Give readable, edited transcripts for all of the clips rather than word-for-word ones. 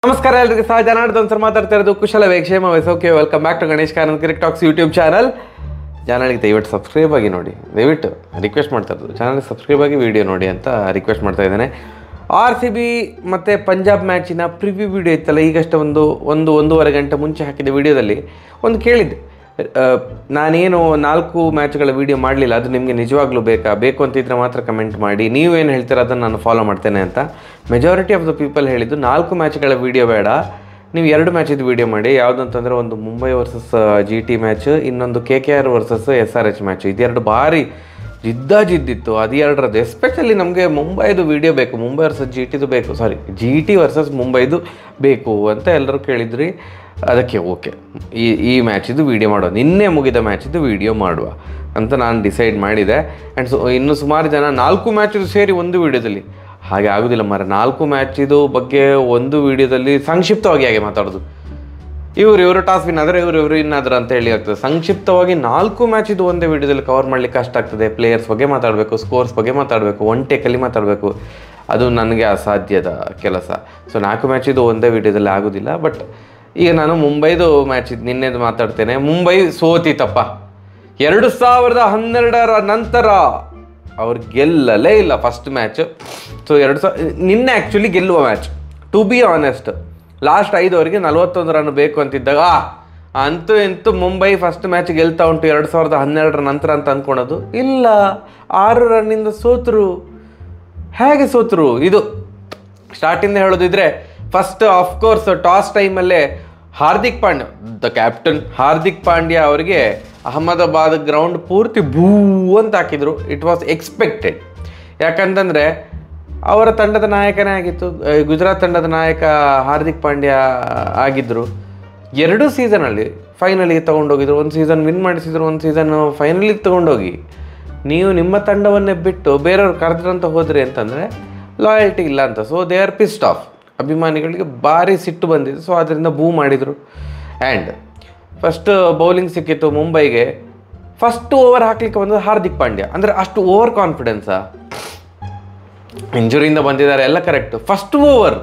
ನಮಸ್ಕಾರ ಎಲ್ಲರಿಗೂ ಸಹ ಜನಾರ್ದನ್ ಸರ್ ಮಾತಾಡ್ತಾ ಇರೋದು ಕುಶಲ ವೇಕ್ಷೇಮ ವೈಸೋಕೆ welcome back to Ganesh Kanan cricket talks YouTube channel. ಚಾನಲ್ಗೆ ದಯವಿಟ್ಟು ಸಬ್ಸ್ಕ್ರೈಬ್ ಆಗಿ ನೋಡಿ, ದಯವಿಟ್ಟು ರಿಕ್ವೆಸ್ಟ್ ಮಾಡ್ತಾ ಇರೋದು ಚಾನಲ್ಗೆ ಸಬ್ಸ್ಕ್ರೈಬ್ ಆಗಿ ವಿಡಿಯೋ ನೋಡಿ ಅಂತ ರಿಕ್ವೆಸ್ಟ್ ಮಾಡ್ತಾ ಇದ್ದೇನೆ. RCB ಮತ್ತು ಪಂಜಾಬ್ ಮ್ಯಾಚಿನ ಪ್ರಿವ್ಯೂ ವಿಡಿಯೋ ಇತ್ತಲ್ಲ, ಈಗಷ್ಟೇ ಒಂದೂವರೆ ಗಂಟೆ ಮುಂಚೆ ಹಾಕಿದ ವಿಡಿಯೋದಲ್ಲಿ ಒಂದು ಕೇಳಿದ್ದೆ, ನಾನೇನು 4 ಮ್ಯಾಚ್ಗಳ ವೀಡಿಯೋ ಮಾಡಲಿಲ್ಲ, ಅದು ನಿಮಗೆ ನಿಜವಾಗ್ಲೂ ಬೇಕು ಅಂತಿದ್ರೆ ಮಾತ್ರ ಕಮೆಂಟ್ ಮಾಡಿ, ನೀವೇನು ಹೇಳ್ತೀರ ಅದನ್ನು ನಾನು ಫಾಲೋ ಮಾಡ್ತೇನೆ ಅಂತ. ಮೆಜಾರಿಟಿ ಆಫ್ ದ ಪೀಪಲ್ ಹೇಳಿದ್ದು 4 ಮ್ಯಾಚ್ಗಳ ವೀಡಿಯೋ ಬೇಡ, ನೀವು 2 ಮ್ಯಾಚಿದ್ದು ವೀಡಿಯೋ ಮಾಡಿ. ಯಾವುದಂತಂದರೆ ಒಂದು ಮುಂಬೈ ವರ್ಸಸ್ GT ಮ್ಯಾಚ್, ಇನ್ನೊಂದು KKR ವರ್ಸಸ್ SRH ಮ್ಯಾಚ್. ಇದೆರಡು ಭಾರಿ ಜಿದ್ದಿತ್ತು. ಅದು ಎರಡರದ್ದು ಎಸ್ಪೆಷಲಿ ನಮಗೆ ಮುಂಬೈದು ವೀಡಿಯೋ ಬೇಕು, ಮುಂಬೈ ವರ್ಸಸ್ GTದು ಬೇಕು, GT ವರ್ಸಸ್ ಮುಂಬೈದು ಬೇಕು ಅಂತ ಎಲ್ಲರೂ ಕೇಳಿದ್ರಿ. ಅದಕ್ಕೆ ಓಕೆ, ಈ ಮ್ಯಾಚಿದ್ದು ವೀಡಿಯೋ ಮಾಡುವ, ನಿನ್ನೆ ಮುಗಿದ ಮ್ಯಾಚಿದ್ದು ವೀಡಿಯೋ ಮಾಡುವ ಅಂತ ನಾನು ಡಿಸೈಡ್ ಮಾಡಿದೆ. ಆ್ಯಂಡ್ ಇನ್ನು ಸುಮಾರು ಜನ 4 ಮ್ಯಾಚಿದು ಸೇರಿ ಒಂದು ವೀಡಿಯೋದಲ್ಲಿ, ಹಾಗೆ ಆಗೋದಿಲ್ಲ ಮಾರೆ, 4 ಮ್ಯಾಚಿದು ಬಗ್ಗೆ ಒಂದು ವೀಡಿಯೋದಲ್ಲಿ ಸಂಕ್ಷಿಪ್ತವಾಗಿ ಹಾಗೆ ಮಾತಾಡೋದು, ಇವರು ಟಾಸ್ ವಿನ್ ಆದರೆ ಇವರು ಇನ್ನಾದ್ರು ಅಂತ ಹೇಳಿ ಆಗ್ತದೆ. ಸಂಕ್ಷಿಪ್ತವಾಗಿ 4 ಮ್ಯಾಚಿದು ಒಂದೇ ವೀಡಿಯೋದಲ್ಲಿ ಕವರ್ ಮಾಡಲಿಕ್ಕೆ ಕಷ್ಟ ಆಗ್ತದೆ. ಪ್ಲೇಯರ್ಸ್ ಬಗ್ಗೆ ಮಾತಾಡಬೇಕು, ಸ್ಕೋರ್ಸ್ ಬಗ್ಗೆ ಮಾತಾಡಬೇಕು, ಒನ್ ಟೇಕಲ್ಲಿ ಮಾತಾಡಬೇಕು, ಅದು ನನಗೆ ಅಸಾಧ್ಯದ ಕೆಲಸ. ಸೊ 4 ಮ್ಯಾಚಿದು ಒಂದೇ ವೀಡಿಯೋದಲ್ಲಿ ಆಗೋದಿಲ್ಲ. ಬಟ್ ಈಗ ನಾನು ಮುಂಬೈದು ಮ್ಯಾಚಿದ್ದು ನಿನ್ನೆದು ಮಾತಾಡ್ತೇನೆ. ಮುಂಬೈ ಸೋತಿತಪ್ಪ 2012ರ ನಂತರ ಅವ್ರು ಗೆಲ್ಲಲೇ ಇಲ್ಲ ಫಸ್ಟ್ ಮ್ಯಾಚ್. ಸೊ ನಿನ್ನೆ ಆ್ಯಕ್ಚುಲಿ ಗೆಲ್ಲುವ match, to be honest. Last 5 ಓವರ್ಗೆ 41 ರನ್ ಬೇಕು ಅಂತಿದ್ದಾಗ ಅಂತೂ ಮುಂಬೈ ಫಸ್ಟ್ ಮ್ಯಾಚ್ ಗೆಲ್ತಾ ಉಂಟು 2012ರ ನಂತರ ಅಂತ ಅಂದ್ಕೊಳೋದು ಇಲ್ಲ. 6 ರನ್ನಿಂದ ಸೋತರು. ಹೇಗೆ ಸೋತರು? ಇದು ಸ್ಟಾರ್ಟಿಂದ ಹೇಳೋದಿದ್ರೆ, ಫಸ್ಟ್ ಆಫ್ಕೋರ್ಸ್ ಟಾಸ್ ಟೈಮಲ್ಲೇ ಹಾರ್ದಿಕ್ ಪಾಂಡ್ಯ, ದ ಕ್ಯಾಪ್ಟನ್ ಹಾರ್ದಿಕ್ ಪಾಂಡ್ಯ ಅವರಿಗೆ ಅಹಮದಾಬಾದ್ ಗ್ರೌಂಡ್ ಪೂರ್ತಿ ಭೂ ಅಂತ ಹಾಕಿದರು. It was expected. ಯಾಕಂತಂದರೆ ಅವರ ತಂಡದ ನಾಯಕನೇ ಆಗಿತ್ತು, ಗುಜರಾತ್ ತಂಡದ ನಾಯಕ ಹಾರ್ದಿಕ್ ಪಾಂಡ್ಯ ಆಗಿದ್ದರು. 2 ಸೀಸನಲ್ಲಿ ಫೈನಲಿಗೆ ತೊಗೊಂಡೋಗಿದ್ರು. ಒಂದು ಸೀಸನ್ ವಿನ್ ಮಾಡಿಸಿದ್ರು, ಒಂದು ಸೀಸನ್ ಫೈನಲಿಗೆ ತೊಗೊಂಡೋಗಿ ನೀವು ನಿಮ್ಮ ತಂಡವನ್ನೇ ಬಿಟ್ಟು ಬೇರೆಯವ್ರು ಕರೆದ್ರಂತ ಹೋದ್ರಿ ಅಂತಂದರೆ ಲಾಯಲ್ಟಿ ಇಲ್ಲ ಅಂತ. So they are ಪಿಸ್ಡ್ of. ಅಭಿಮಾನಿಗಳಿಗೆ ಭಾರಿ ಸಿಟ್ಟು ಬಂದಿದೆ. ಸೊ ಅದರಿಂದ ಬೂ ಮಾಡಿದರು. ಆ್ಯಂಡ್ ಫಸ್ಟ್ ಬೌಲಿಂಗ್ ಸಿಕ್ಕಿತ್ತು ಮುಂಬೈಗೆ. ಫಸ್ಟ್ ಓವರ್ ಹಾಕ್ಲಿಕ್ಕೆ ಬಂದದ್ದು ಹಾರ್ದಿಕ್ ಪಾಂಡ್ಯ. ಅಂದರೆ ಅಷ್ಟು ಓವರ್ ಕಾನ್ಫಿಡೆನ್ಸಾ? ಇಂಜುರಿಯಿಂದ ಬಂದಿದ್ದಾರೆ ಎಲ್ಲ ಕರೆಕ್ಟು. ಫಸ್ಟ್ ಓವರ್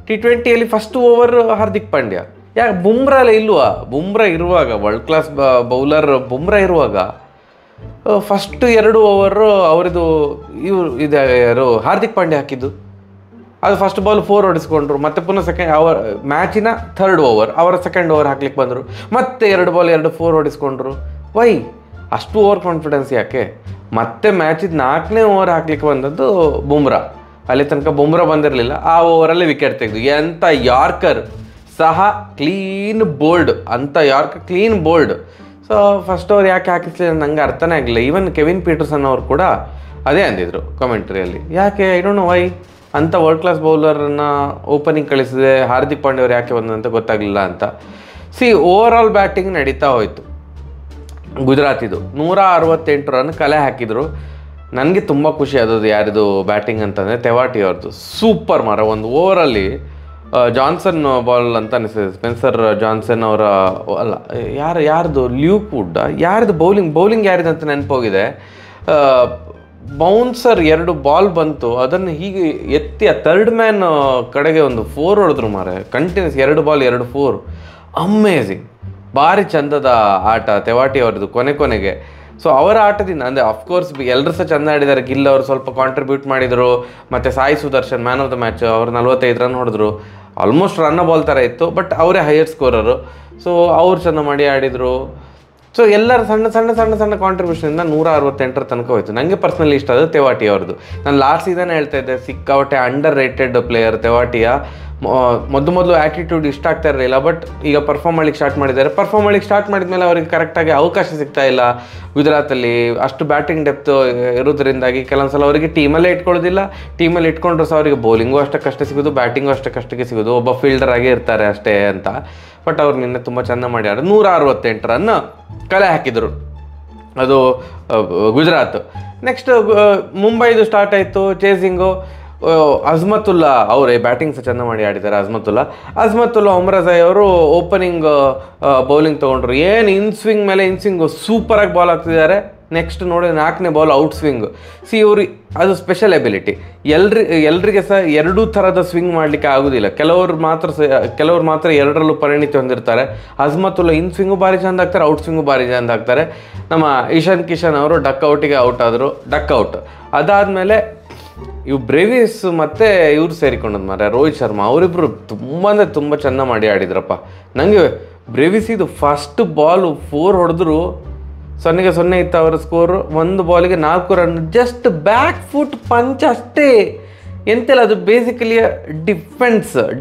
T20ಯಲ್ಲಿ ಫಸ್ಟ್ ಓವರ್ ಹಾರ್ದಿಕ್ ಪಾಂಡ್ಯ. ಯಾಕೆ ಬುಮ್ರಾ ಇಲ್ವಾ? ಬುಮ್ರಾ ಇರುವಾಗ, ವರ್ಲ್ಡ್ ಕ್ಲಾಸ್ ಬೌಲರ್ ಬುಮ್ರಾ ಇರುವಾಗ ಫಸ್ಟ್ 2 ಓವರು ಅವರದು ಯಾರು ಹಾರ್ದಿಕ್ ಪಾಂಡ್ಯ ಹಾಕಿದ್ದು. ಅದು ಫಸ್ಟ್ ಬಾಲ್ 4 ಹೊಡಿಸ್ಕೊಂಡ್ರು. ಮತ್ತೆ ಪುನಃ ಮ್ಯಾಚಿನ 3rd ಓವರ್ ಅವರ 2nd ಓವರ್ ಹಾಕ್ಲಿಕ್ಕೆ ಬಂದರು. ಮತ್ತೆ 2 ಬಾಲ್ 2 4 ಹೊಡಿಸ್ಕೊಂಡ್ರು. ವೈ ಅಷ್ಟು ಓವರ್ ಕಾನ್ಫಿಡೆನ್ಸ್ ಯಾಕೆ? ಮತ್ತೆ ಮ್ಯಾಚಿದ 4ನೇ ಓವರ್ ಹಾಕ್ಲಿಕ್ಕೆ ಬಂದದ್ದು ಬುಮ್ರಾ. ಅಲ್ಲಿ ತನಕ ಬುಮ್ರಾ ಬಂದಿರಲಿಲ್ಲ. ಆ ಓವರಲ್ಲಿ ವಿಕೆಟ್ ತೆಗೆದು ಎಂಥ ಯಾರ್ಕರ್ ಸಹ ಕ್ಲೀನ್ ಬೋಲ್ಡ್, ಅಂಥ yorker clean bold. So first over ಯಾಕೆ ಹಾಕಿಸ್ಲಿಲ್ಲ ನಂಗೆ ಅರ್ಥನೇ ಆಗಲಿಲ್ಲ. ಈವನ್ ಕೆವಿನ್ ಪೀಟರ್ಸನ್ ಅವರು ಕೂಡ ಅದೇ ಅಂದಿದ್ರು ಕಮೆಂಟ್ರಿಯಲ್ಲಿ, ಯಾಕೆ ಐ ಡೋಂಟ್ ನೋ ವೈ ಅಂಥ ವರ್ಲ್ಡ್ ಕ್ಲಾಸ್ ಬೌಲರನ್ನು ಓಪನಿಂಗ್ ಕಳಿಸಿದೆ, ಹಾರ್ದಿಕ್ ಪಾಂಡ್ಯ ಅವ್ರು ಯಾಕೆ ಬಂದಂತ ಗೊತ್ತಾಗಲಿಲ್ಲ ಅಂತ. ಓವರ್ ಆಲ್ ಬ್ಯಾಟಿಂಗ್ ನಡೀತಾ ಹೋಯಿತು ಗುಜರಾತಿದು. 168 ರನ್ ಕಲೆ ಹಾಕಿದರು. ನನಗೆ ತುಂಬ ಖುಷಿ ಆದದ್ದು ಯಾರಿದು ಬ್ಯಾಟಿಂಗ್ ಅಂತಂದರೆ ತೆವಾಟಿ ಅವ್ರದ್ದು. ಸೂಪರ್ ಮಾರ. ಒಂದು ಓವರಲ್ಲಿ ಜಾನ್ಸನ್ ಬಾಲ್ ಅಂತ ಅನಿಸಿದೆ, ಸ್ಪೆನ್ಸರ್ ಜಾನ್ಸನ್ ಅವರ ಅಲ್ಲ, ಯಾರ್ದು ಲ್ಯೂಕ್ ವುಡ್ ಯಾರ್ದು ಬೌಲಿಂಗ್ ಯಾರಿದೆ ಅಂತ ನೆನಪೋಗಿದೆ. ಬೌನ್ಸರ್ 2 ಬಾಲ್ ಬಂತು, ಅದನ್ನು ಹೀಗೆ ಎತ್ತಿ ಆ 3rd ಮ್ಯಾನ್ ಕಡೆಗೆ ಒಂದು 4 ಹೊಡೆದ್ರು ಮಾರೆ, ಕಂಟಿನ್ಯೂಸ್ 2 ಬಾಲ್ 2 4. ಅಮೇಝಿಂಗ್, ಭಾರಿ ಚಂದದ ಆಟ ತೆವಾಟಿ ಅವ್ರದ್ದು ಕೊನೆಗೆ. ಸೊ ಅವರ ಆಟದಿಂದ ಅಂದರೆ ಅಫ್ಕೋರ್ಸ್ ಎಲ್ಲರೂ ಸಹ ಚೆಂದ ಆಡಿದ್ದಾರೆ. ಗಿಲ್ ಅವರು ಸ್ವಲ್ಪ ಕಾಂಟ್ರಿಬ್ಯೂಟ್ ಮಾಡಿದರು. ಮತ್ತು Sai Sudarshan man of the match, ಅವರು 45 ರನ್ ಹೊಡೆದ್ರು. ಆಲ್ಮೋಸ್ಟ್ ರನ್ನ ಬಾಲ್ ಥರ ಇತ್ತು, ಬಟ್ ಅವರೇ ಹೈಯರ್ ಸ್ಕೋರರು. ಸೊ ಅವ್ರು ಚೆಂದ ಮಾಡಿ ಆಡಿದರು. ಸೊ ಎಲ್ಲರ ಸಣ್ಣ ಕಾಂಟ್ರಿಬ್ಯೂಷನಿಂದ 168 ತನಕ ಹೋಯಿತು. ನನಗೆ ಪರ್ಸ್ನಲಿ ಇಷ್ಟ ಅದು ತೆವಾಟಿ ಅವ್ರದ್ದು. ನಾನು ಲಾಸ್ಟ್ ಸೀಸನ್ ಹೇಳ್ತಾ ಇದ್ದೆ, ಸಿಕ್ಕಾಪಟ್ಟೆ ಅಂಡರ್ ರೇಟೆಡ್ ಪ್ಲೇಯರ್ ತೆವಾಟಿಯ. ಮೊದಲು ಆ್ಯಟಿಟ್ಯೂಡ್ ಇಷ್ಟ ಆಗ್ತಾ ಇರಲಿಲ್ಲ, ಬಟ್ ಈಗ ಪರ್ಫಾರ್ಮ್ ಮಾಡ್ಲಿಕ್ಕೆ ಸ್ಟಾರ್ಟ್ ಮಾಡಿದ್ದಾರೆ. ಪರ್ಫಾರ್ಮ್ ಮಾಡ್ಲಿಕ್ಕೆ ಸ್ಟಾರ್ಟ್ ಮಾಡಿದ್ಮೇಲೆ ಅವರಿಗೆ ಕರೆಕ್ಟಾಗಿ ಅವಕಾಶ ಸಿಗ್ತಾ ಇಲ್ಲ. ಗುಜರಾತಲ್ಲಿ ಅಷ್ಟು ಬ್ಯಾಟಿಂಗ್ ಡೆಪ್ತ್ ಇರೋದ್ರಿಂದಾಗಿ ಕೆಲವೊಂದು ಸಲ ಅವರಿಗೆ ಟೀಮಲ್ಲೇ ಇಟ್ಕೊಳ್ಳೋದಿಲ್ಲ. ಟೀಮಲ್ಲಿ ಇಟ್ಕೊಂಡ್ರು ಸಹ ಅವರಿಗೆ ಬೌಲಿಂಗು ಅಷ್ಟಕ್ಕಷ್ಟೇ ಸಿಗೋದು, ಬ್ಯಾಟಿಂಗು ಅಷ್ಟಕ್ಕಷ್ಟಕ್ಕೆ ಸಿಗೋದು, ಒಬ್ಬ ಫೀಲ್ಡರ್ ಆಗೇ ಇರ್ತಾರೆ ಅಷ್ಟೇ ಅಂತ. ಬಟ್ ಅವ್ರು ನಿನ್ನೆ ತುಂಬ ಚೆಂದ ಮಾಡಿ ಆಡೋದು. 168 ರನ್ ಕಲೆ ಹಾಕಿದರು, ಅದು ಗುಜರಾತ್. ನೆಕ್ಸ್ಟ್ ಮುಂಬೈದು ಸ್ಟಾರ್ಟ್ ಆಯಿತು ಚೇಸಿಂಗು. ಅಜ್ಮತುಲ್ಲಾ ಅವರೇ ಬ್ಯಾಟಿಂಗ್ ಸಹ ಚೆಂದ ಮಾಡಿ ಆಡಿದ್ದಾರೆ. ಅಜ್ಮತುಲ್ಲಾ ಒಮ್ರಜಾಯ್ ಅವರು ಓಪನಿಂಗ್ ಬೌಲಿಂಗ್ ತೊಗೊಂಡ್ರು. ಏನು ಇನ್ಸ್ವಿಂಗ್ ಮೇಲೆ ಇನ್ಸ್ವಿಂಗು ಸೂಪರಾಗಿ ಬಾಲ್ ಹಾಕ್ತಿದ್ದಾರೆ. ನೆಕ್ಸ್ಟ್ ನೋಡಿ 4ನೇ ಬಾಲ್ ಔಟ್ ಸ್ವಿಂಗ್. ಸಿ ಇವ್ರು ಅದು ಸ್ಪೆಷಲ್ ಎಬಿಲಿಟಿ. ಎಲ್ರಿಗೆ ಸಹ ಎರಡೂ ಥರದ ಸ್ವಿಂಗ್ ಮಾಡಲಿಕ್ಕೆ ಆಗೋದಿಲ್ಲ. ಕೆಲವರು ಮಾತ್ರ ಎರಡರಲ್ಲೂ ಪರಿಣಿತಿ ಹೊಂದಿರ್ತಾರೆ. ಅಜ್ಮತುಲ್ಲಾ ಇನ್ ಸ್ವಿಂಗು ಭಾರಿ ಚೆಂದ ಆಗ್ತಾರೆ, ಔಟ್ ಸ್ವಿಂಗು ಭಾರಿ ಚೆಂದ ಆಗ್ತಾರೆ. ನಮ್ಮ ಇಶಾನ್ ಕಿಶನ್ ಅವರು ಡಕ್ ಔಟಿಗೆ ಔಟ್ ಆದರು, ಡಕ್ ಔಟ್. ಅದಾದಮೇಲೆ ಇವು ಬ್ರೇವಿಸ್ ಮತ್ತು ಇವ್ರು ಸೇರಿಕೊಂಡದ್ದು ಮಾರೆ ರೋಹಿತ್ ಶರ್ಮಾ. ಅವರಿಬ್ಬರು ತುಂಬ ಅಂದರೆ ತುಂಬ ಚೆಂದ ಮಾಡಿ ಆಡಿದ್ರಪ್ಪ. ನನಗೆ ಬ್ರೇವಿಸಿದು ಫಸ್ಟ್ ಬಾಲು 4 ಹೊಡೆದ್ರು, 0-0 ಇತ್ತು ಅವರ ಸ್ಕೋರು. ಒಂದು ಬಾಲಿಗೆ 4 run, just back foot punch ಅಷ್ಟೇ, ಎಂತೆಲ್ಲ. ಅದು ಬೇಸಿಕಲಿ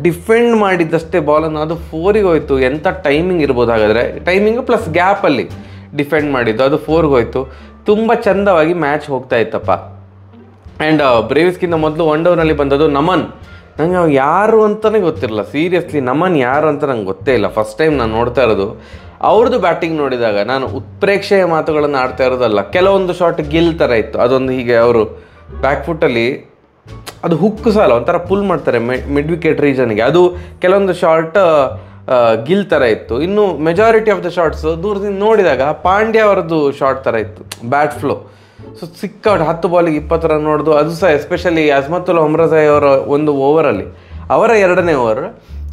ಡಿಫೆಂಡ್ ಮಾಡಿದ್ದಷ್ಟೇ ಬಾಲನ್ನು. ಅದು 4ಗೆ ಹೋಯ್ತು. ಎಂಥ ಟೈಮಿಂಗ್ ಇರ್ಬೋದು ಹಾಗಾದರೆ, ಟೈಮಿಂಗು ಪ್ಲಸ್ ಗ್ಯಾಪಲ್ಲಿ ಡಿಫೆಂಡ್ ಮಾಡಿದ್ದು, ಅದು 4ಗೆ ಹೋಯ್ತು. ತುಂಬ ಚೆಂದವಾಗಿ ಮ್ಯಾಚ್ ಹೋಗ್ತಾ ಇತ್ತಪ್ಪ. ಆ್ಯಂಡ್ ಬ್ರೇವಿಸ್ಗಿಂತ ಮೊದಲು 1 ಡೌನಲ್ಲಿ ಬಂದದ್ದು ನಮನ್. ನನಗೆ ಅವ್ರು ಯಾರು ಅಂತಲೇ ಗೊತ್ತಿರಲಿಲ್ಲ, ಸೀರಿಯಸ್ಲಿ ನಮನ್ ಯಾರು ಅಂತ ನಂಗೆ ಗೊತ್ತೇ ಇಲ್ಲ. ಫಸ್ಟ್ ಟೈಮ್ ನಾನು ನೋಡ್ತಾ ಇರೋದು. ಅವ್ರದ್ದು ಬ್ಯಾಟಿಂಗ್ ನೋಡಿದಾಗ ನಾನು ಉತ್ಪ್ರೇಕ್ಷೆಯ ಮಾತುಗಳನ್ನು ಆಡ್ತಾ ಇರೋದಲ್ಲ. ಕೆಲವೊಂದು ಶಾಟ್ ಗಿಲ್ ಥರ ಇತ್ತು, ಅದೊಂದು ಹೀಗೆ ಅವರು ಬ್ಯಾಕ್ ಫುಟ್ಟಲ್ಲಿ ಅದು ಹುಕ್ಕು ಸಾಲ ಒಂಥರ ಪುಲ್ ಮಾಡ್ತಾರೆ ಮಿಡ್ ವಿಕೆಟ್ ರೀಜನ್ಗೆ. ಅದು ಕೆಲವೊಂದು ಶಾಟ್ ಗಿಲ್ ಥರ ಇತ್ತು. ಇನ್ನು ಮೆಜಾರಿಟಿ ಆಫ್ ದ ಶಾರ್ಟ್ಸ್ ದೂರದಿಂದ ನೋಡಿದಾಗ ಪಾಂಡ್ಯ ಅವರದ್ದು ಶಾರ್ಟ್ ಥರ ಇತ್ತು, ಬ್ಯಾಟ್ ಫ್ಲೋ. ಸೊ ಸಿಕ್ಕಾಟ್ 10 ಬಾಲಿಗೆ 20 ರನ್ ನೋಡ್ದು. ಅದು ಸಹ ಎಸ್ಪೆಷಲಿ ಅಜ್ಮತುಲ್ಲಾ ಉಮ್ರಜಾಯಿ ಅವರ ಒಂದು ಓವರಲ್ಲಿ, ಅವರ 2ನೇ ಓವರ್,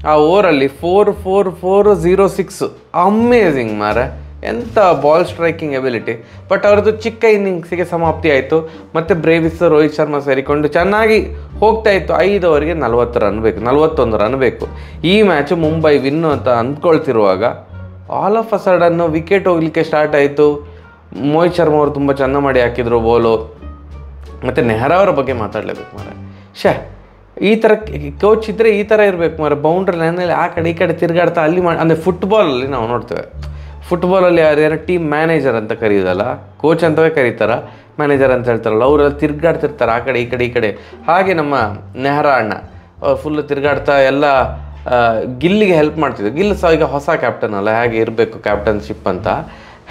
ಆ ಓವರಲ್ಲಿ 4-4-4-0-6 ಅಮೇಝಿಂಗ್ ಮಾರೆ. ಎಂಥ ಬಾಲ್ ಸ್ಟ್ರೈಕಿಂಗ್ ಎಬಿಲಿಟಿ. ಬಟ್ ಅವ್ರದ್ದು ಚಿಕ್ಕ ಇನ್ನಿಂಗ್ಸಿಗೆ ಸಮಾಪ್ತಿ ಆಯಿತು. ಮತ್ತು ಬ್ರೇವಿಸ್, ರೋಹಿತ್ ಶರ್ಮಾ ಸೇರಿಕೊಂಡು ಚೆನ್ನಾಗಿ ಹೋಗ್ತಾ ಇತ್ತು. 5 ಓವರ್ಗೆ 40 ರನ್ ಬೇಕು, 41 ರನ್ ಬೇಕು. ಈ ಮ್ಯಾಚು ಮುಂಬೈ ವಿನ್ನು ಅಂತ ಅಂದ್ಕೊಳ್ತಿರುವಾಗ ಆಲ್ ಆಫ್ ಅ ಸಡನ್ನು ವಿಕೆಟ್ ಹೋಗಲಿಕ್ಕೆ ಸ್ಟಾರ್ಟ್ ಆಯಿತು. ಮೋಹಿತ್ ಶರ್ಮಾ ಅವರು ತುಂಬ ಚೆಂದ ಮಾಡಿ ಹಾಕಿದ್ರು ಬೋಲು. ಮತ್ತು ನೆಹರಾ ಅವರ ಬಗ್ಗೆ ಮಾತಾಡಲೇಬೇಕು ಮಾರೆ. ಈ ಥರ ಕೋಚ್ ಇದ್ದರೆ ಈ ಥರ ಇರಬೇಕು ಮಾರೆ. ಬೌಂಡ್ರಿ ಲೈನಲ್ಲಿ ಆ ಕಡೆ ಈ ಕಡೆ ತಿರುಗಾಡ್ತಾ ಅಲ್ಲಿ ಅಂದರೆ ಫುಟ್ಬಾಲಲ್ಲಿ ನಾವು ನೋಡ್ತೇವೆ, ಫುಟ್ಬಾಲಲ್ಲಿ ಯಾರ್ಯಾರು ಟೀಮ್ ಮ್ಯಾನೇಜರ್ ಅಂತ ಕರೆಯೋದಲ್ಲ, ಕೋಚ್ ಅಂತವೇ ಕರೀತಾರ, ಮ್ಯಾನೇಜರ್ ಅಂತ ಹೇಳ್ತಾರಲ್ಲ, ಅವರೆಲ್ಲ ತಿರುಗಾಡ್ತಿರ್ತಾರೆ ಆ ಕಡೆ ಈ ಕಡೆ. ಹಾಗೆ ನಮ್ಮ ನೆಹರಾ ಅಣ್ಣ ಅವ್ರು ಫುಲ್ ತಿರುಗಾಡ್ತಾ ಎಲ್ಲ ಗಿಲ್ಲಿಗೆ ಹೆಲ್ಪ್ ಮಾಡ್ತಿದ್ರು. ಗಿಲ್ ಸಹ ಈಗ ಹೊಸ ಕ್ಯಾಪ್ಟನ್ ಅಲ್ಲ, ಹೇಗೆ ಇರಬೇಕು ಕ್ಯಾಪ್ಟನ್ಶಿಪ್ ಅಂತ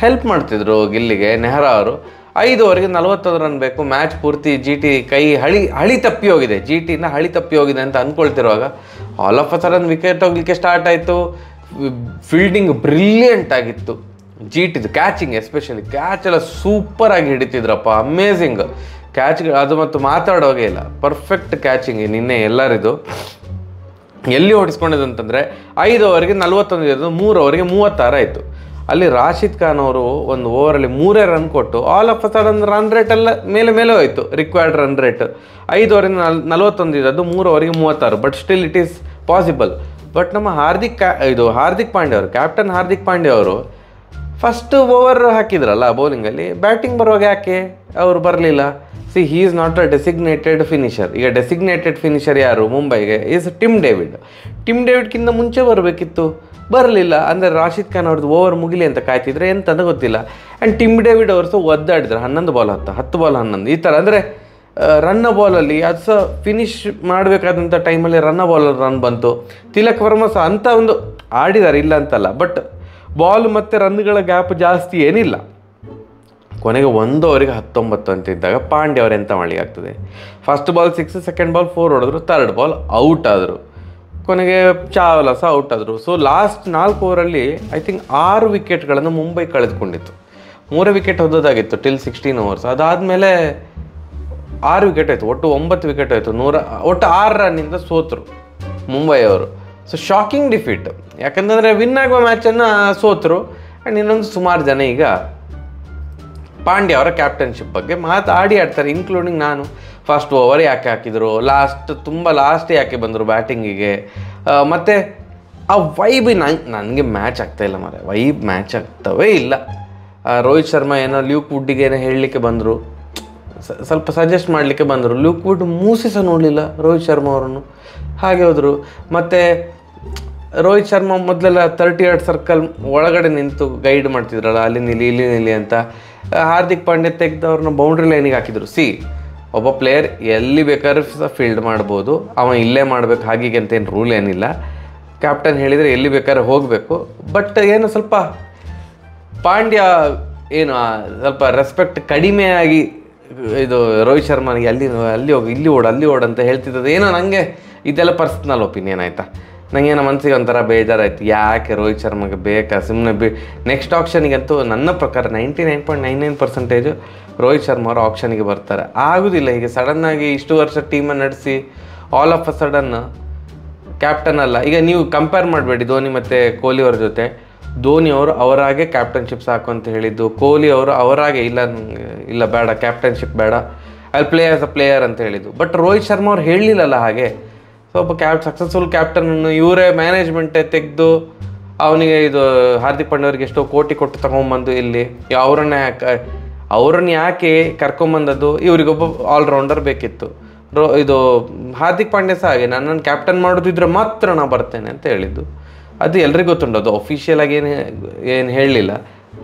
ಹೆಲ್ಪ್ ಮಾಡ್ತಿದ್ರು ಗಿಲ್ಲಿಗೆ ನೆಹರಾ ಅವರು. 5 ಓವರ್ಗೆ 41 ರನ್ ಬೇಕು. ಮ್ಯಾಚ್ ಪೂರ್ತಿ GT ಕೈ ಹಳಿ ತಪ್ಪಿ ಹೋಗಿದೆ, GTನ ಹಳಿ ತಪ್ಪಿ ಹೋಗಿದೆ ಅಂತ ಅಂದ್ಕೊಳ್ತಿರುವಾಗ all of a sudden wicket ಹೋಗ್ಲಿಕ್ಕೆ ಸ್ಟಾರ್ಟ್ ಆಯಿತು. ಫೀಲ್ಡಿಂಗ್ ಬ್ರಿಲಿಯಂಟ್ ಆಗಿತ್ತು GTದು. ಕ್ಯಾಚಿಂಗ್ ಎಸ್ಪೆಷಲಿ ಕ್ಯಾಚ್ ಎಲ್ಲ ಸೂಪರಾಗಿ ಹಿಡಿತಿದ್ರಪ್ಪ, ಅಮೇಝಿಂಗ್ ಕ್ಯಾಚ್. ಅದು ಮತ್ತು ಮಾತಾಡೋಗೆ ಇಲ್ಲ, ಪರ್ಫೆಕ್ಟ್ ಕ್ಯಾಚಿಂಗ್ ನಿನ್ನೆ ಎಲ್ಲರಿದು. ಎಲ್ಲಿ ಓಡಿಸ್ಕೊಂಡಿದ್ದು ಅಂತಂದರೆ 5 ಓವರ್ಗೆ 41 ಇರೋದು, 3 ಓವರ್ಗೆ 36 ಆಯಿತು. ಅಲ್ಲಿ ರಾಶಿದ್ ಖಾನ್ ಅವರು ಒಂದು ಓವರಲ್ಲಿ 3 ರನ್ ಕೊಟ್ಟು all of a sudden run rate ಎಲ್ಲ ಮೇಲೆ ಹೋಯಿತು, ರಿಕ್ವೈರ್ಡ್ ರನ್ ರೇಟ್. 5 ಓವರಿಗೆ 41 ಇರೋದು, 3 ಓವರಿಗೆ 36. But still it is possible. But ನಮ್ಮ ಹಾರ್ದಿಕ್ ಪಾಂಡ್ಯ ಅವರು, ಕ್ಯಾಪ್ಟನ್ ಹಾರ್ದಿಕ್ ಪಾಂಡ್ಯ ಅವರು ಫಸ್ಟ್ ಓವರ್ ಹಾಕಿದ್ರಲ್ಲ ಬೌಲಿಂಗಲ್ಲಿ, ಬ್ಯಾಟಿಂಗ್ ಬರುವಾಗ ಯಾಕೆ ಅವರು ಬರಲಿಲ್ಲ? C he is not a designated finisher. ಈಗ ಡೆಸಿಗ್ನೇಟೆಡ್ ಫಿನಿಷರ್ ಯಾರು ಮುಂಬೈಗೆ? ಈಸ್ ಟಿಮ್ ಡೇವಿಡ್ಗಿಂತ ಮುಂಚೆ ಬರಬೇಕಿತ್ತು, ಬರಲಿಲ್ಲ. ಅಂದರೆ ರಾಶಿದ್ ಖಾನ್ ಅವ್ರದ್ದು ಓವರ್ ಮುಗಿಲಿ ಅಂತ ಕಾಯ್ತಿದ್ರೆ ಎಂತಂದು ಗೊತ್ತಿಲ್ಲ. ಆ್ಯಂಡ್ ಟಿಮ್ ಡೇವಿಡ್ ಅವರು ಸಹ ಒದ್ದಾಡಿದ್ರು, 11 ಬಾಲ್ 10 ಬಾಲ್ 11 ಈ ಥರ. ಅಂದರೆ ರನ್ನ ಬಾಲಲ್ಲಿ ಅದು ಸಹ ಫಿನಿಷ್ ಮಾಡಬೇಕಾದಂಥ ಟೈಮಲ್ಲಿ ಬಾಲಲ್ಲಿ ರನ್ ಬಂತು. ತಿಲಕ್ ವರ್ಮಾ ಸಹ ಅಂಥ ಒಂದು ಆಡಿದ್ದಾರೆ, ಇಲ್ಲ ಅಂತಲ್ಲ. ಬಟ್ ಬಾಲ್ ಮತ್ತು ರನ್ಗಳ ಗ್ಯಾಪ್ ಜಾಸ್ತಿ ಏನಿಲ್ಲ. ಕೊನೆಗೆ 1 ಓವರಿಗೆ 19 ಅಂತ ಇದ್ದಾಗ ಪಾಂಡ್ಯ ಅವರು ಎಂತ ಮಾಡಲಿಕ್ಕೆ ಆಗ್ತದೆ? ಫಸ್ಟ್ ಬಾಲ್ 6, ಸೆಕೆಂಡ್ ಬಾಲ್ 4 ಹೊಡೆದ್ರು, ಥರ್ಡ್ ಬಾಲ್ ಔಟ್ ಆದರು. ಕೊನೆಗೆ ಚಾವ್ಲಾ ಸಹ ಔಟ್ ಆದರು. ಸೊ ಲಾಸ್ಟ್ 4 ಓವರಲ್ಲಿ ಐ ಥಿಂಕ್ 6 ವಿಕೆಟ್ಗಳನ್ನು ಮುಂಬೈ ಕಳೆದುಕೊಂಡಿತ್ತು. 3 ವಿಕೆಟ್ ಹೊದೋದಾಗಿತ್ತು ಟಿಲ್ 16 ಓವರ್ಸ್. ಅದಾದಮೇಲೆ 6 ವಿಕೆಟ್ ಆಯಿತು, ಒಟ್ಟು 9 ವಿಕೆಟ್ ಆಯಿತು. ಒಟ್ಟು 6 ರನ್ನಿಂದ ಸೋತರು ಮುಂಬೈ ಅವರು. ಸೊ ಶಾಕಿಂಗ್ ಡಿಫೀಟ್, ಯಾಕಂತಂದರೆ ವಿನ್ ಆಗುವ ಮ್ಯಾಚನ್ನು ಸೋತರು. ಆ್ಯಂಡ್ ಇನ್ನೊಂದು ಸುಮಾರು ಜನ ಈಗ ಪಾಂಡ್ಯ ಅವರ ಕ್ಯಾಪ್ಟನ್ಶಿಪ್ ಬಗ್ಗೆ ಆಡ್ತಾರೆ, ಇನ್ಕ್ಲೂಡಿಂಗ್ ನಾನು. ಫಸ್ಟ್ ಓವರ್ ಯಾಕೆ ಹಾಕಿದರು, ತುಂಬ ಲಾಸ್ಟ್ ಯಾಕೆ ಬಂದರು ಬ್ಯಾಟಿಂಗಿಗೆ, ಮತ್ತು ಆ ವೈಬ್ ನನಗೆ ಮ್ಯಾಚ್ ಆಗ್ತಾಯಿಲ್ಲ ಮಾರೆ. ವೈಬ್ ಮ್ಯಾಚ್ ಆಗ್ತವೇ ಇಲ್ಲ. ರೋಹಿತ್ ಶರ್ಮಾ ಏನೋ ಲ್ಯೂಕ್ ವುಡ್ಡಿಗೆ ಏನೋ ಹೇಳಲಿಕ್ಕೆ ಬಂದರು, ಸ್ವಲ್ಪ ಸಜೆಸ್ಟ್ ಮಾಡಲಿಕ್ಕೆ ಬಂದರು. ಲ್ಯೂಕ್ ವುಡ್ ಮೂಸಿ ಸಹ ನೋಡಲಿಲ್ಲ ರೋಹಿತ್ ಶರ್ಮಾ ಅವರನ್ನು, ಹಾಗೆ ಹೋದರು. ಮತ್ತು ರೋಹಿತ್ ಶರ್ಮಾ ಮೊದಲೆಲ್ಲ 30 ಯಾರ್ಡ್ ಸರ್ಕಲ್ ಒಳಗಡೆ ನಿಂತು ಗೈಡ್ ಮಾಡ್ತಿದ್ರಲ್ಲ, ಅಲ್ಲಿ ನಿಲ್ಲಿ ಅಂತ. ಹಾರ್ದಿಕ್ ಪಾಂಡ್ಯ ತೆಗೆದವ್ರನ್ನ ಬೌಂಡ್ರಿ ಲೈನಿಗೆ ಹಾಕಿದ್ರು. ಒಬ್ಬ ಪ್ಲೇಯರ್ ಎಲ್ಲಿ ಬೇಕಾದ್ರೂ ಸಹ ಫೀಲ್ಡ್ ಮಾಡ್ಬೋದು, ಅವ ಇಲ್ಲೇ ಮಾಡಬೇಕು ಹಾಗೀಗೆ ಅಂತ ಏನು ರೂಲ್ ಏನಿಲ್ಲ. ಕ್ಯಾಪ್ಟನ್ ಹೇಳಿದರೆ ಎಲ್ಲಿ ಬೇಕಾದ್ರೆ ಹೋಗಬೇಕು. ಬಟ್ ಏನು ಸ್ವಲ್ಪ ಪಾಂಡ್ಯ ಏನು ಸ್ವಲ್ಪ ರೆಸ್ಪೆಕ್ಟ್ ಕಡಿಮೆಯಾಗಿ ಇದು ರೋಹಿತ್ ಶರ್ಮಾನಿಗೆ ಅಲ್ಲಿ ಹೋಗಿ ಇಲ್ಲಿ ಓಡು ಅಂತ ಹೇಳ್ತಿದ್ದದ್ದು ಏನೋ. ನನಗೆ ಇದೆಲ್ಲ ಪರ್ಸ್ನಲ್ ಒಪಿನಿಯನ್ ಆಯಿತಾ. ನನಗೇನೋ ಮನಸ್ಸಿಗೆ ಒಂಥರ ಬೇಜಾರಾಯಿತು, ಯಾಕೆ ರೋಹಿತ್ ಶರ್ಮಗೆ ಬೇಕಾ ಸುಮ್ಮನೆ ನೆಕ್ಸ್ಟ್ ಆಪ್ಷನಿಗಂತೂ ನನ್ನ ಪ್ರಕಾರ 99.99% ರೋಹಿತ್ ಶರ್ಮಾ ಅವರು ಆಪ್ಷನಿಗೆ ಬರ್ತಾರೆ. ಆಗೋದಿಲ್ಲ ಹೀಗೆ ಸಡನ್ನಾಗಿ ಇಷ್ಟು ವರ್ಷ ಟೀಮನ್ನು ನಡೆಸಿ all of a sudden captain ಅಲ್ಲ. ಈಗ ನೀವು ಕಂಪೇರ್ ಮಾಡಬೇಡಿ ಧೋನಿ ಮತ್ತು ಕೊಹ್ಲಿ ಅವ್ರ ಜೊತೆ. ಧೋನಿ ಅವರು ಅವರಾಗೆ ಕ್ಯಾಪ್ಟನ್ಶಿಪ್ ಸಾಕು ಅಂತ ಹೇಳಿದ್ದು, ಕೊಹ್ಲಿ ಅವರು ಅವರಾಗೆ ಇಲ್ಲ ಬೇಡ ಕ್ಯಾಪ್ಟನ್ಶಿಪ್ ಬೇಡ, I play as a player ಅಂತ ಹೇಳಿದ್ದು. ಬಟ್ ರೋಹಿತ್ ಶರ್ಮಾ ಅವ್ರು ಹೇಳಲಿಲ್ಲಲ್ಲ ಹಾಗೆ. ಒಬ್ಬ ಸಕ್ಸಸ್ಫುಲ್ ಕ್ಯಾಪ್ಟನನ್ನು ಇವರೇ ಮ್ಯಾನೇಜ್ಮೆಂಟೇ ತೆಗೆದು ಅವನಿಗೆ ಇದು ಹಾರ್ದಿಕ್ ಪಾಂಡ್ಯ ಅವ್ರಿಗೆ ಎಷ್ಟೋ ಕೋಟಿ ಕೊಟ್ಟು ತೊಗೊಂಬಂದು ಇಲ್ಲಿ ಅವ್ರನ್ನ ಯಾಕೆ ಕರ್ಕೊಂಬಂದದ್ದು, ಇವರಿಗೊಬ್ಬ ಆಲ್ರೌಂಡರ್ ಬೇಕಿತ್ತು. ಇದು ಹಾರ್ದಿಕ್ ಪಾಂಡ್ಯ ಸಹ ಹಾಗೆ, ನನ್ನನ್ನು ಕ್ಯಾಪ್ಟನ್ ಮಾಡೋದಿದ್ರೆ ಮಾತ್ರ ನಾನು ಬರ್ತೇನೆ ಅಂತ ಹೇಳಿದ್ದು. ಅದು ಎಲ್ರಿಗೂ ಗೊತ್ತುಂಟು, ಅದು ಅಫಿಷಿಯಲ್ ಆಗಿ ಏನು ಹೇಳಲಿಲ್ಲ.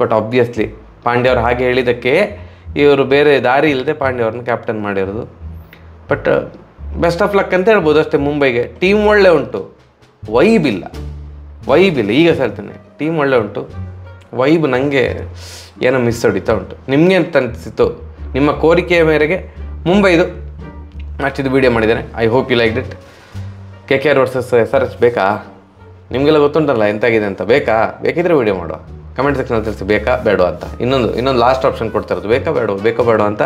ಬಟ್ ಆಬ್ವಿಯಸ್ಲಿ ಪಾಂಡ್ಯ ಅವ್ರು ಹಾಗೆ ಹೇಳಿದ್ದಕ್ಕೆ ಇವರು ಬೇರೆ ದಾರಿ ಇಲ್ಲದೆ ಪಾಂಡ್ಯ ಅವ್ರನ್ನ ಕ್ಯಾಪ್ಟನ್ ಮಾಡಿರೋದು. ಬಟ್ ಬೆಸ್ಟ್ ಆಫ್ ಲಕ್ ಅಂತ ಹೇಳ್ಬೋದು ಅಷ್ಟೇ. ಮುಂಬೈಗೆ ಟೀಮ್ ಒಳ್ಳೆ ಉಂಟು, ವೈಬ್ ಇಲ್ಲ. ಈಗ ಹೇಳ್ತೇನೆ, ಟೀಮ್ ಒಳ್ಳೆ ಉಂಟು, ವೈಬ್ ನನಗೆ ಏನೋ ಮಿಸ್ ಹೊಡಿತಾ ಉಂಟು. ನಿಮಗೆ ಅಂತ ಅನಿಸಿತು? ನಿಮ್ಮ ಕೋರಿಕೆಯ ಮೇರೆಗೆ ಮುಂಬೈದು ಮ್ಯಾಚಿದು ವೀಡಿಯೋ ಮಾಡಿದ್ದೇನೆ. I hope you like it. KKR versus SRH ಬೇಕಾ? ನಿಮಗೆಲ್ಲ ಗೊತ್ತುಂಟಲ್ಲ ಎಂತಾಗಿದೆ ಅಂತ. ಬೇಕಿದ್ರೆ ವೀಡಿಯೋ ಮಾಡುವ, ಕಮೆಂಟ್ ಸೆಕ್ಷನಲ್ಲಿ ತಿಳಿಸಿ ಬೇಕಾ ಬೇಡವಾ ಅಂತ. ಇನ್ನೊಂದು ಲಾಸ್ಟ್ ಆಪ್ಷನ್ ಕೊಡ್ತಾ ಇರೋದು, ಬೇಕಾ ಬೇಡ ಅಂತ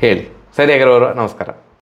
ಹೇಳಿ. ಸರಿ ಆಗಿರೋರು, ನಮಸ್ಕಾರ.